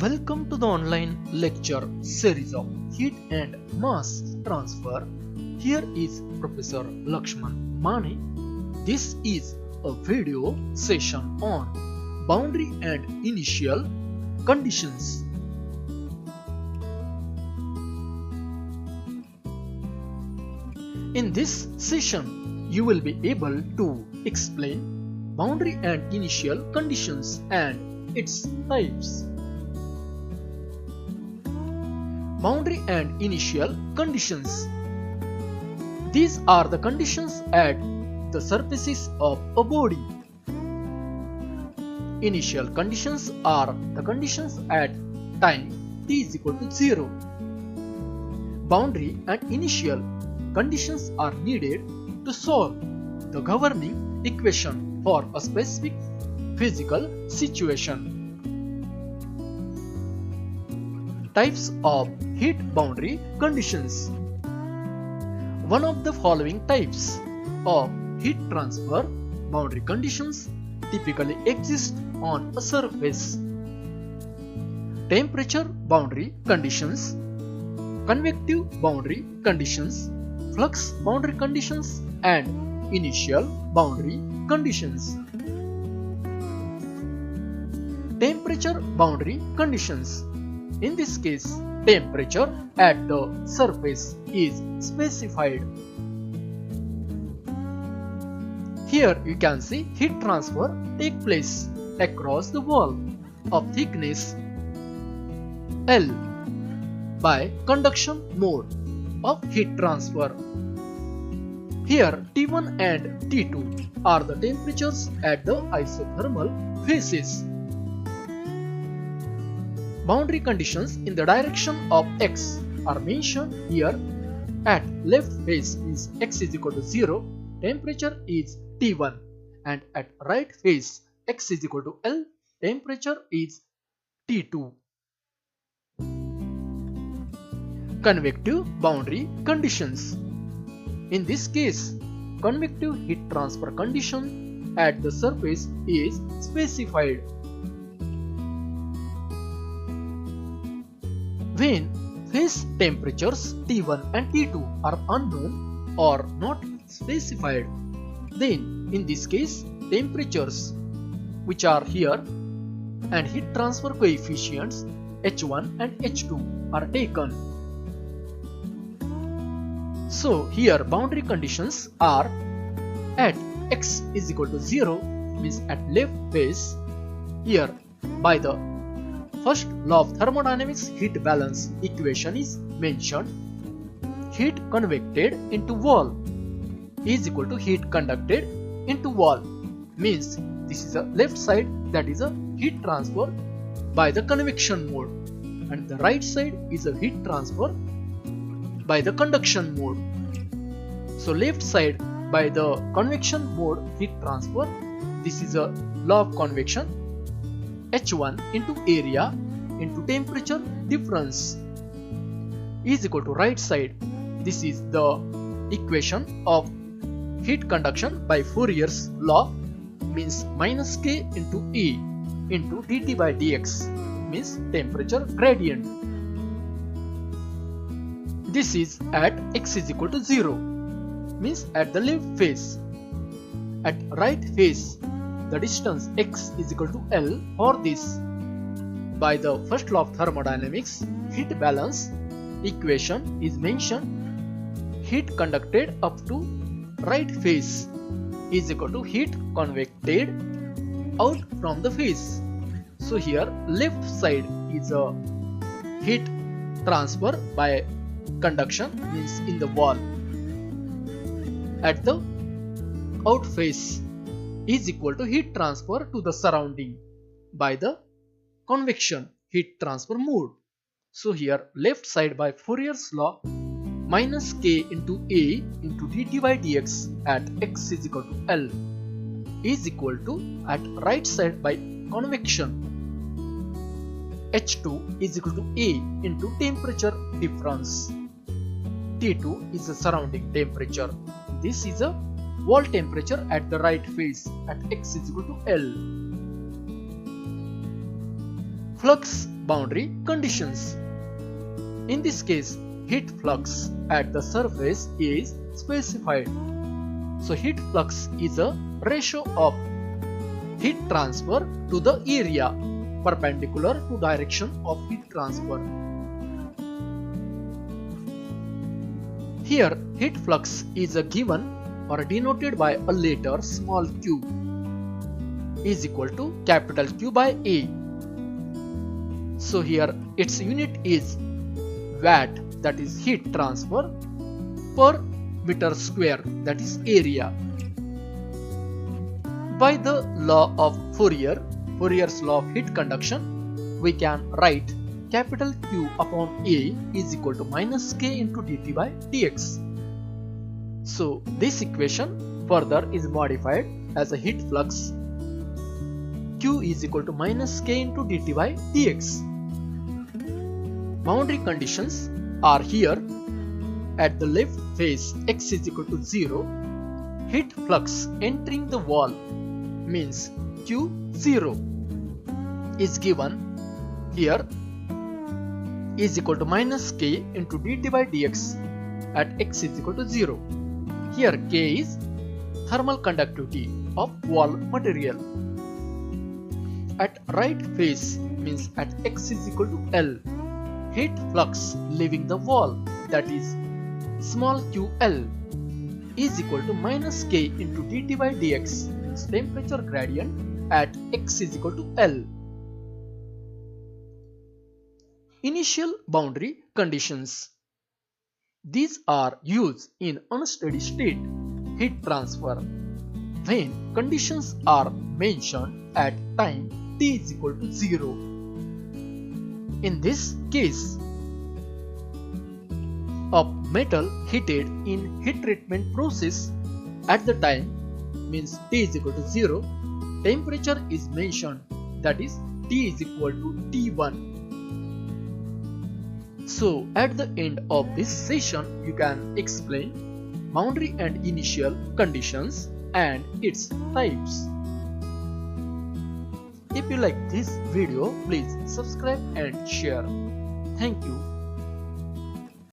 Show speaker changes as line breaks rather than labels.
Welcome to the online lecture series of heat and mass transfer. Here is Professor Lakshman Mani. This is a video session on boundary and initial conditions. In this session, you will be able to explain boundary and initial conditions and its types. Boundary and initial conditions. These are the conditions at the surfaces of a body. Initial conditions are the conditions at time t is equal to 0. Boundary and initial conditions are needed to solve the governing equation for a specific physical situation. Types of heat boundary conditions. One of the following types of heat transfer boundary conditions typically exist on a surface: temperature boundary conditions, convective boundary conditions, flux boundary conditions, and initial boundary conditions. Temperature boundary conditions. In this case, temperature at the surface is specified. Here you can see heat transfer take place across the wall of thickness L by conduction mode of heat transfer. Here T1 and T2 are the temperatures at the isothermal phases. Boundary conditions in the direction of x are mentioned here. At left face means x is equal to 0, temperature is T1, and at right face x is equal to L, temperature is T2. Convective boundary conditions. In this case, convective heat transfer condition at the surface is specified. When phase temperatures T1 and T2 are unknown or not specified, then in this case temperatures which are here and heat transfer coefficients H1 and H2 are taken. So here boundary conditions are at x is equal to 0 means at left face. Here by the first law of thermodynamics heat balance equation is mentioned. Heat convected into wall is equal to heat conducted into wall, means this is a left side, that is a heat transfer by the convection mode, and the right side is a heat transfer by the conduction mode. So left side by the convection mode heat transfer, this is a law of convection, H1 into area into temperature difference is equal to right side. This is the equation of heat conduction by Fourier's law, means minus K into E into dt by dx, means temperature gradient. This is at x is equal to 0, means at the left face. At right face, the distance x is equal to L for this. By the first law of thermodynamics, heat balance equation is mentioned. Heat conducted up to right face is equal to heat convected out from the face. So here left side is a heat transfer by conduction, means in the wall. At the out face is equal to heat transfer to the surrounding by the convection heat transfer mode. So here left side by Fourier's law minus K into A into dt by dx at x is equal to L is equal to at right side by convection H2 is equal to A into temperature difference. T2 is the surrounding temperature. This is a wall temperature at the right face at x is equal to L. Flux boundary conditions. In this case, heat flux at the surface is specified. So heat flux is a ratio of heat transfer to the area perpendicular to direction of heat transfer. Here heat flux is given or denoted by a letter small q is equal to capital Q by A. So here its unit is watt, that is heat transfer, per meter square, that is area. By the law of Fourier's law of heat conduction, we can write capital Q upon A is equal to minus K into dt by dx. So this equation further is modified as a heat flux Q is equal to minus K into dt by dx. Boundary conditions are here. At the left face x is equal to 0, heat flux entering the wall means Q0 is given here is equal to minus K into dt by dx at x is equal to 0. Here K is thermal conductivity of wall material. At right face means at x is equal to L, heat flux leaving the wall, that is small qL, is equal to minus K into dt by dx, means temperature gradient at x is equal to L. Initial boundary conditions. These are used in unsteady state heat transfer when conditions are mentioned at time t is equal to 0. In this case, a metal heated in heat treatment process at the time means t is equal to 0, temperature is mentioned, that is t is equal to T1. So at the end of this session, you can explain boundary and initial conditions and its types. If you like this video, please subscribe and share. Thank you.